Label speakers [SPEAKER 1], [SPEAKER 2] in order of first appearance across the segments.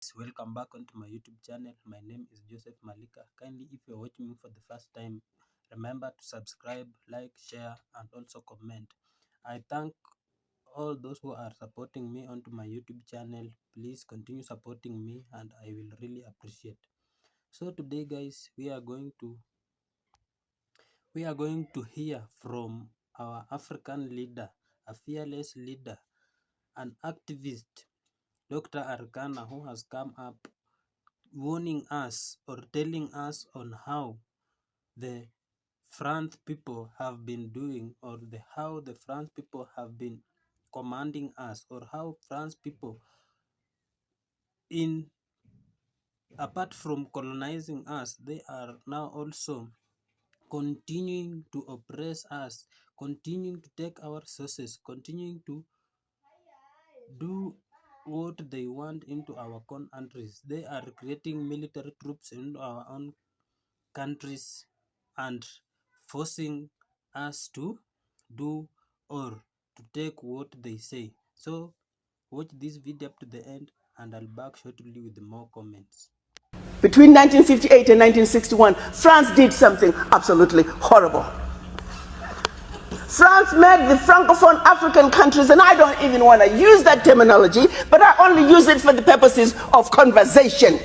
[SPEAKER 1] Welcome back onto my YouTube channel. My name is Joseph Malika. Kindly, if you're watching me for the first time, remember to subscribe, like, share, and also comment. I thank all those who are supporting me onto my YouTube channel. Please continue supporting me, and I will really appreciate. So today, guys, we are going to hear from our African leader, a fearless leader, an activist, Dr. Arikana, who has come up warning us or telling us on how the France people have been doing, or how the France people have been commanding us, or how France people, in apart from colonizing us, they are now also continuing to oppress us, continuing to take our resources, continuing to do what they want into our countries. They are creating military troops in our own countries and forcing us to do or to take what they say. So watch this video up to the end, and I'll back shortly with more comments.
[SPEAKER 2] Between 1958 and 1961, France did something absolutely horrible. France made the Francophone African countries, and I don't even want to use that terminology, but I only use it for the purposes of conversation.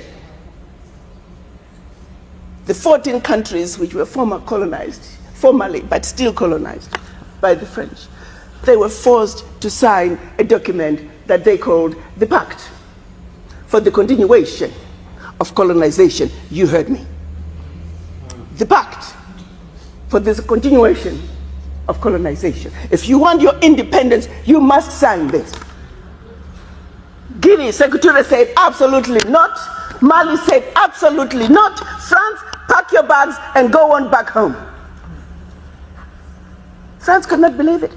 [SPEAKER 2] The 14 countries which were formally, but still colonized by the French, they were forced to sign a document that they called the Pact for the Continuation of Colonization. You heard me. The Pact for the continuation of colonization. If you want your independence, you must sign this. Guinea, Secretary said absolutely not. Mali said absolutely not. France, pack your bags and go on back home. France could not believe it.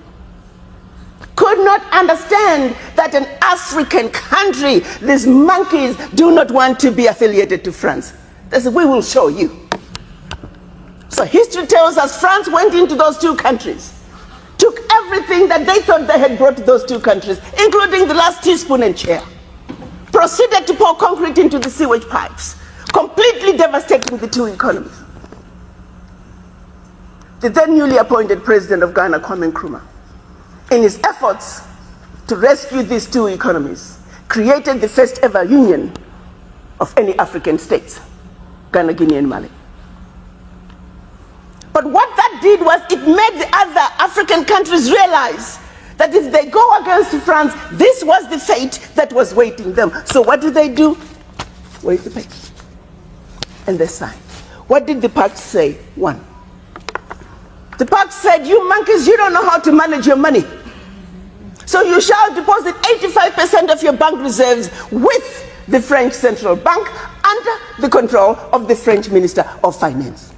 [SPEAKER 2] Could not understand that an African country, these monkeys, do not want to be affiliated to France. They said, we will show you. So history tells us France went into those two countries, took everything that they thought they had brought to those two countries, including the last teaspoon and chair, proceeded to pour concrete into the sewage pipes, completely devastating the two economies. The then newly appointed president of Ghana, Kwame Nkrumah, in his efforts to rescue these two economies, created the first ever union of any African states, Ghana, Guinea, and Mali. But what that did was it made the other African countries realize that if they go against France, this was the fate that was waiting them. So what did they do? Wait the paper. And they signed. What did the pact say? One. The pact said, you monkeys, you don't know how to manage your money. So you shall deposit 85% of your bank reserves with the French Central Bank under the control of the French Minister of Finance.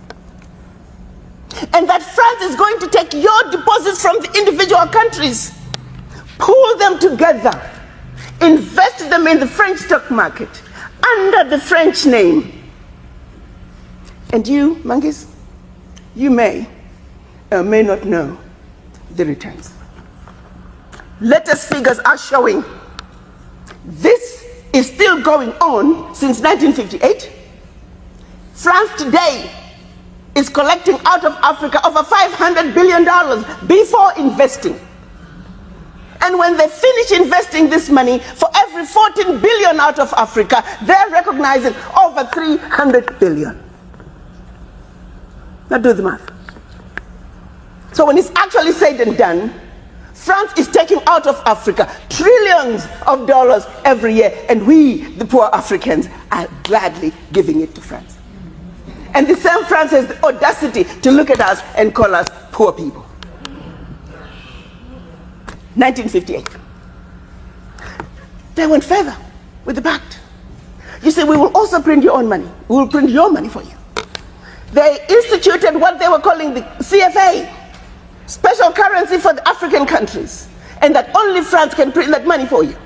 [SPEAKER 2] And that France is going to take your deposits from the individual countries, pool them together, invest them in the French stock market under the French name. And you, monkeys, you may or may not know the returns. Latest figures are showing this is still going on since 1958. France today is collecting out of Africa over $500 billion before investing. And when they finish investing this money, for every 14 billion out of Africa, they're recognizing over 300 billion. Now do the math. So when it's actually said and done, France is taking out of Africa trillions of dollars every year, and we, the poor Africans, are gladly giving it to France. And the same France has the audacity to look at us and call us poor people. 1958. They went further with the pact. You say, we will also print your own money. We will print your money for you. They instituted what they were calling the CFA, special currency for the African countries, and that only France can print that money for you.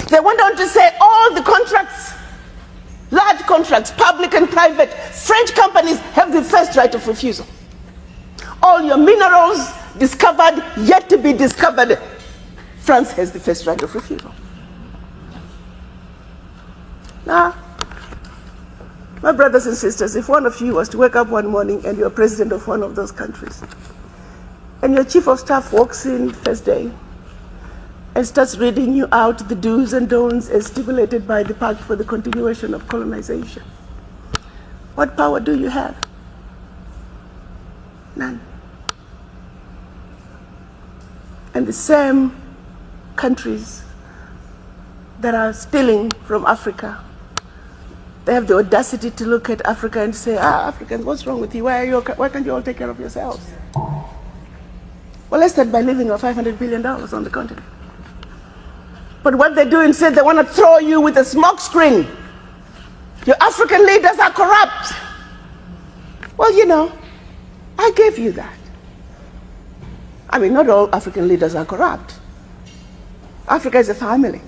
[SPEAKER 2] They went on to say all the contracts, large contracts, public and private, French companies have the first right of refusal. All your minerals discovered, yet to be discovered, France has the first right of refusal. Now, my brothers and sisters, if one of you was to wake up one morning and you're president of one of those countries, and your chief of staff walks in first day and starts reading you out the do's and don'ts as stipulated by the Pact for the Continuation of Colonization, what power do you have? None. And the same countries that are stealing from Africa, they have the audacity to look at Africa and say, Africans, what's wrong with you? Why can't you all take care of yourselves? Well, let's start by leaving our $500 billion on the continent. But what they do instead, they want to throw you with a smoke screen. Your African leaders are corrupt. Well, you know, I gave you that. I mean, not all African leaders are corrupt. Africa is a family.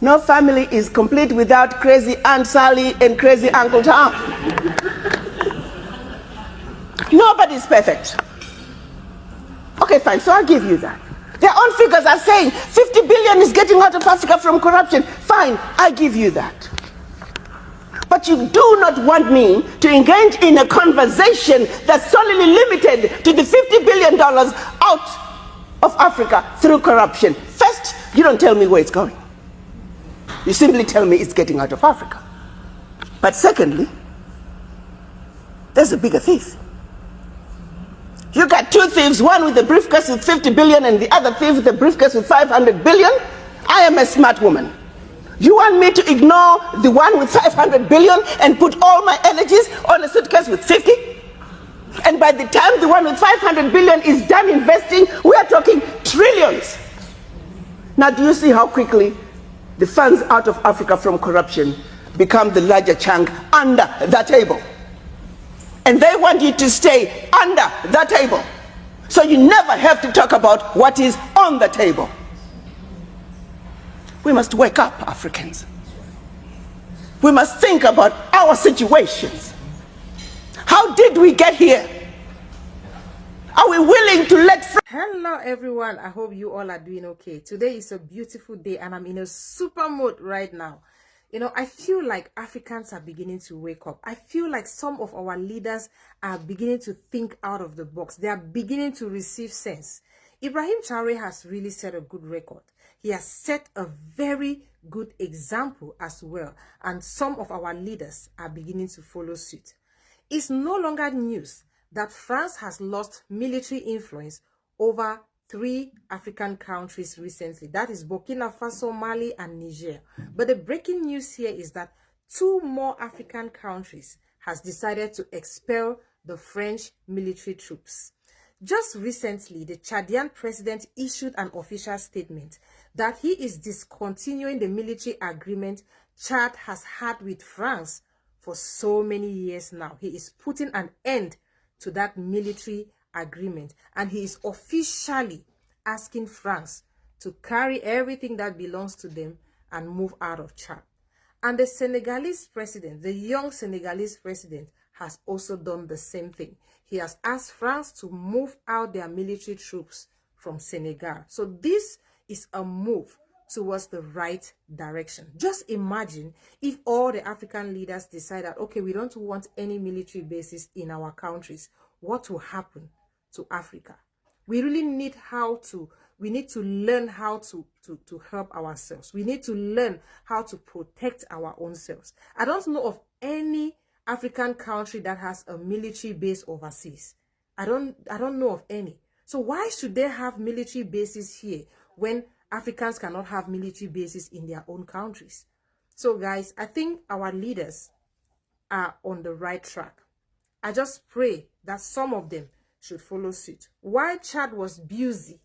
[SPEAKER 2] No family is complete without crazy Aunt Sally and crazy Uncle Tom. Nobody's perfect. Okay, fine, so I'll give you that. Their own figures are saying 50 billion is getting out of Africa from corruption. Fine, I give you that. But you do not want me to engage in a conversation that's solely limited to the $50 billion out of Africa through corruption. First, you don't tell me where it's going. You simply tell me it's getting out of Africa. But secondly, there's a bigger thief. You got two thieves, one with a briefcase with 50 billion and the other thief with a briefcase with 500 billion. I am a smart woman. You want me to ignore the one with 500 billion and put all my energies on a suitcase with 50? And by the time the one with 500 billion is done investing, we are talking trillions. Now, do you see how quickly the funds out of Africa from corruption become the larger chunk under the table? And they want you to stay under the table. So you never have to talk about what is on the table. We must wake up, Africans. We must think about our situations. How did we get here? Are we willing to let...
[SPEAKER 3] Hello everyone, I hope you all are doing okay. Today is a beautiful day and I'm in a super mood right now. You know, I feel like Africans are beginning to wake up. I feel like some of our leaders are beginning to think out of the box. They are beginning to receive sense. Ibrahim Traore has really set a good record. He has set a very good example as well. And some of our leaders are beginning to follow suit. It's no longer news that France has lost military influence over 3 African countries recently. That is Burkina Faso, Mali, and Niger. But the breaking news here is that 2 more African countries has decided to expel the French military troops. Just recently, the Chadian president issued an official statement that he is discontinuing the military agreement Chad has had with France for so many years now. He is putting an end to that military agreement and he is officially asking France to carry everything that belongs to them and move out of Chad. And the Senegalese president, the young Senegalese president, has also done the same thing. He has asked France to move out their military troops from Senegal. So this is a move towards the right direction. Just imagine if all the African leaders decide that, okay, we don't want any military bases in our countries. What will happen to Africa? We really need we need to learn how to help ourselves. We need to learn how to protect our own selves. I don't know of any African country that has a military base overseas. I don't know of any. So why should they have military bases here when Africans cannot have military bases in their own countries? So guys, I think our leaders are on the right track. I just pray that some of them should follow suit. While Chad was busy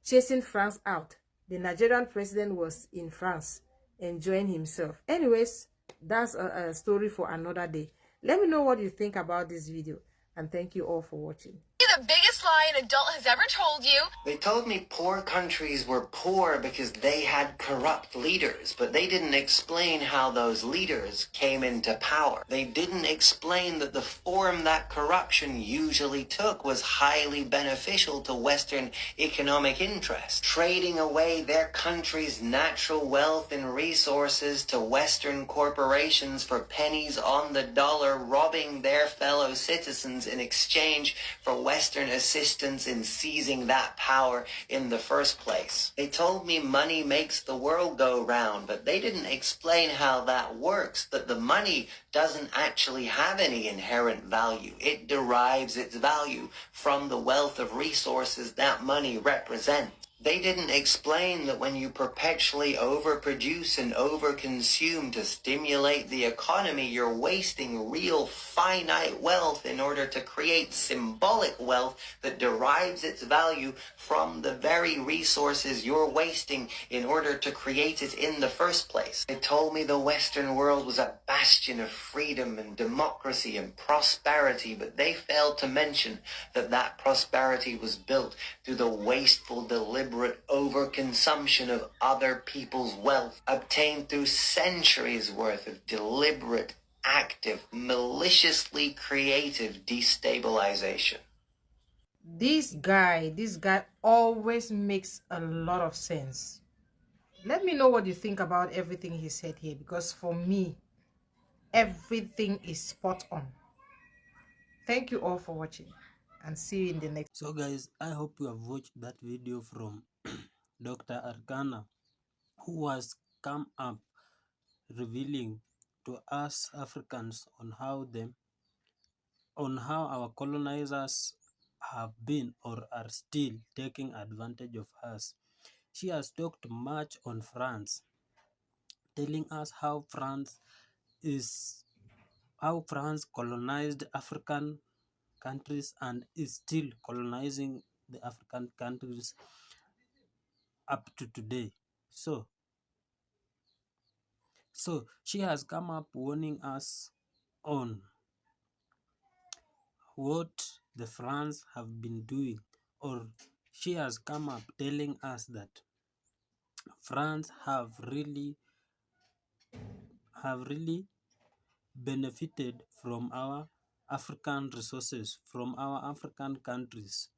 [SPEAKER 3] chasing France out, the Nigerian president was in France enjoying himself. Anyways, that's a story for another day. Let me know what you think about this video and thank you all for watching.
[SPEAKER 4] The biggest lie an adult has ever told you. They told me poor countries were poor because they had corrupt leaders, but they didn't explain how those leaders came into power. They didn't explain that the form that corruption usually took was highly beneficial to Western economic interests, trading away their country's natural wealth and resources to Western corporations for pennies on the dollar, robbing their fellow citizens in exchange for Western assistance in seizing that power in the first place. They told me money makes the world go round, but they didn't explain how that works, that the money doesn't actually have any inherent value. It derives its value from the wealth of resources that money represents. They didn't explain that when you perpetually overproduce and overconsume to stimulate the economy, you're wasting real finite wealth in order to create symbolic wealth that derives its value from the very resources you're wasting in order to create it in the first place. They told me the Western world was a bastion of freedom and democracy and prosperity, but they failed to mention that that prosperity was built through the wasteful, deliberate overconsumption of other people's wealth, obtained through centuries worth of deliberate, active, maliciously creative destabilization.
[SPEAKER 3] This guy always makes a lot of sense. Let me know what you think about everything he said here, because for me, everything is spot on. Thank you all for watching, and see you in the next.
[SPEAKER 1] So guys, I hope you have watched that video from Dr. Arikana, who has come up revealing to us Africans on how our colonizers have been or are still taking advantage of us. She has talked much on France, telling us is how France colonized African countries and is still colonizing the African countries up to today. So she has come up warning us on what the France have been doing, or she has come up telling us that France have really benefited from our African resources, from our African countries.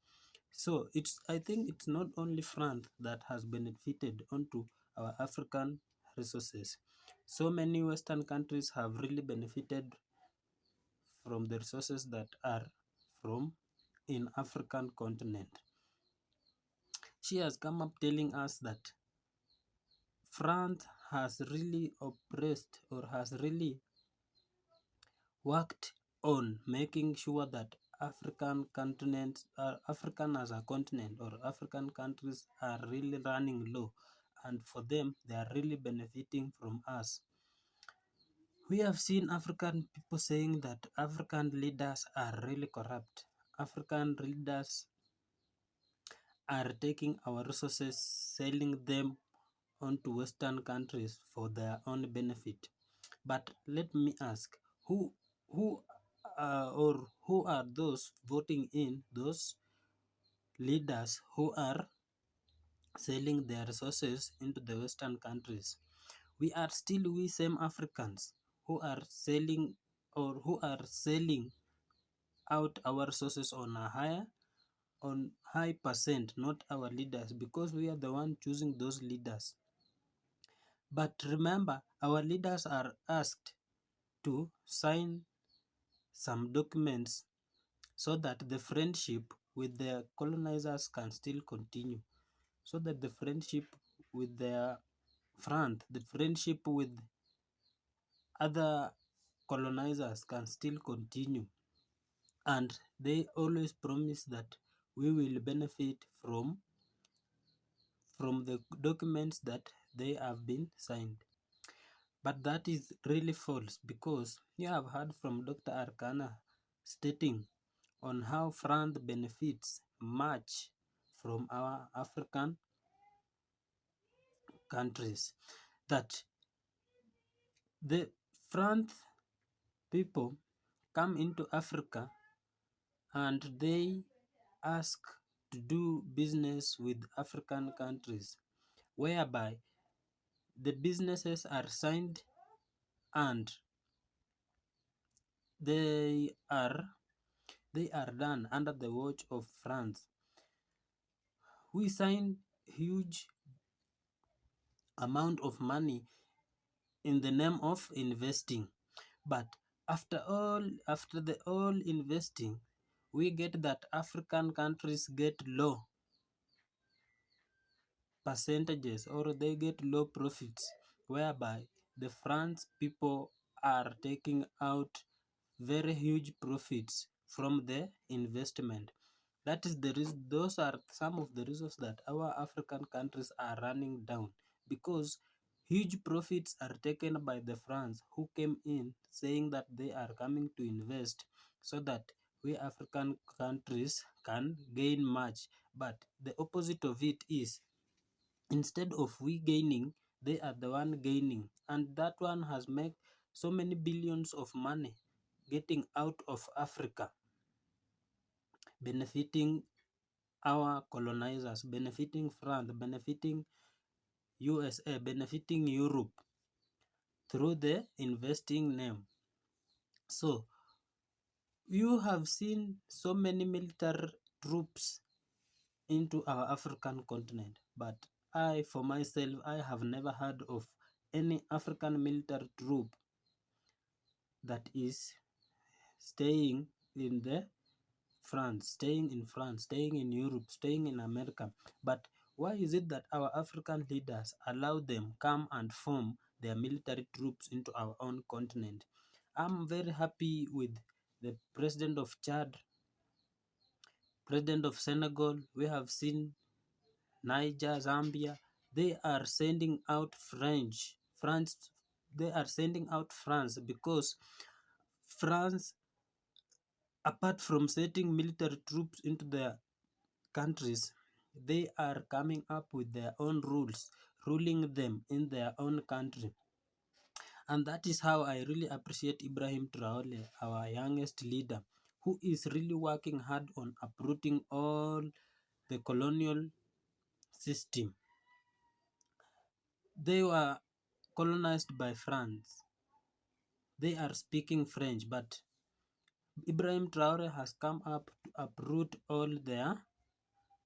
[SPEAKER 1] So I think it's not only France that has benefited onto our African resources. So many Western countries have really benefited from the resources that are from in African continent. She has come up telling us that France has really oppressed or has really worked on making sure that African as a continent or African countries are really running low, and for them they are really benefiting from us. We have seen African people saying that African leaders are really corrupt. African leaders are taking our resources, selling them onto Western countries for their own benefit. But let me ask, who who are those voting in those leaders who are selling their resources into the Western countries? We are still we same Africans who are selling out our resources on high percent, not our leaders, because we are the one choosing those leaders. But remember, our leaders are asked to sign some documents so that the friendship with their colonizers can still continue, so that the friendship with the friendship with other colonizers can still continue. And they always promise that we will benefit from the documents that they have been signed. But that is really false, because you have heard from Dr. Arikana stating on how France benefits much from our African countries, that the France people come into Africa and they ask to do business with African countries, whereby the businesses are signed and they are done under the watch of France. We signed huge amount of money in the name of investing, but after the all investing, we get that African countries get low percentages or they get low profits, whereby the France people are taking out very huge profits from the investment. That is the reason, those are some of the reasons that our African countries are running down, because huge profits are taken by the France who came in saying that they are coming to invest so that we African countries can gain much. But the opposite of it is, instead of we gaining, they are the one gaining, and that one has made so many billions of money getting out of Africa, benefiting our colonizers, benefiting France, benefiting USA, benefiting Europe through the investing name. So you have seen so many military troops into our African continent, but I, for myself, I have never heard of any African military troop that is staying in the France, staying in France, staying in Europe, staying in America. But why is it that our African leaders allow them come and form their military troops into our own continent? I'm very happy with the president of Chad, president of Senegal. We have seen Niger, Zambia. They are sending out France. They are sending out France because France, apart from setting military troops into their countries, they are coming up with their own rules, ruling them in their own country. And that is how I really appreciate Ibrahim Traore, our youngest leader, who is really working hard on uprooting all the colonial system. They were colonized by France. They are speaking French, but Ibrahim Traore has come up to uproot all their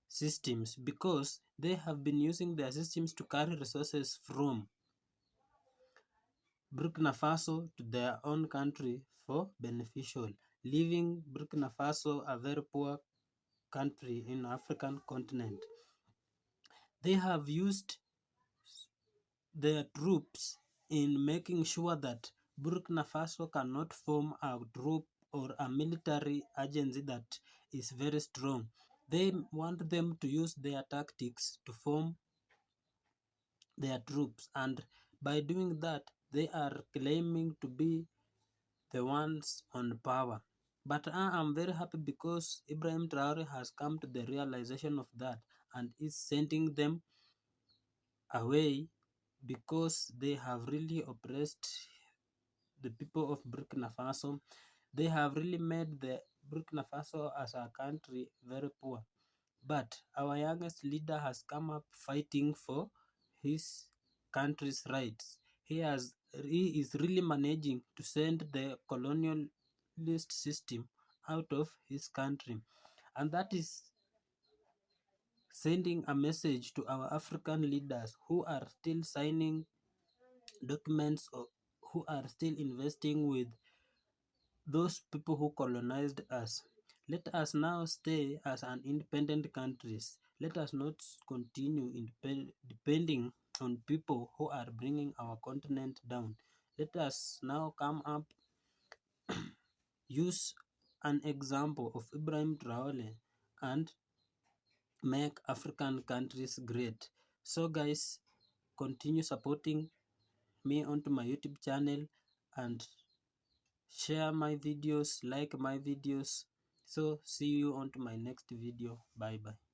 [SPEAKER 1] systems, because they have been using their systems to carry resources from Burkina Faso to their own country for beneficial, leaving Burkina Faso a very poor country in African continent. They have used their troops in making sure that Burkina Faso cannot form a troop or a military agency that is very strong. They want them to use their tactics to form their troops, and by doing that, they are claiming to be the ones on power. But I am very happy because Ibrahim Traore has come to the realization of that and is sending them away, because they have really oppressed the people of Burkina Faso. They have really made the Burkina Faso as a country very poor. But our youngest leader has come up fighting for his country's rights. He is really managing to send the colonialist system out of his country. And that is sending a message to our African leaders who are still signing documents, or who are still investing with those people who colonized us. Let us now stay as an independent countries. Let us not continue depending on people who are bringing our continent down. Let us now come up, use an example of Ibrahim Traore, and make African countries great. So guys, continue supporting me onto my YouTube channel and share my videos, like my videos. So see you on to my next video. Bye bye.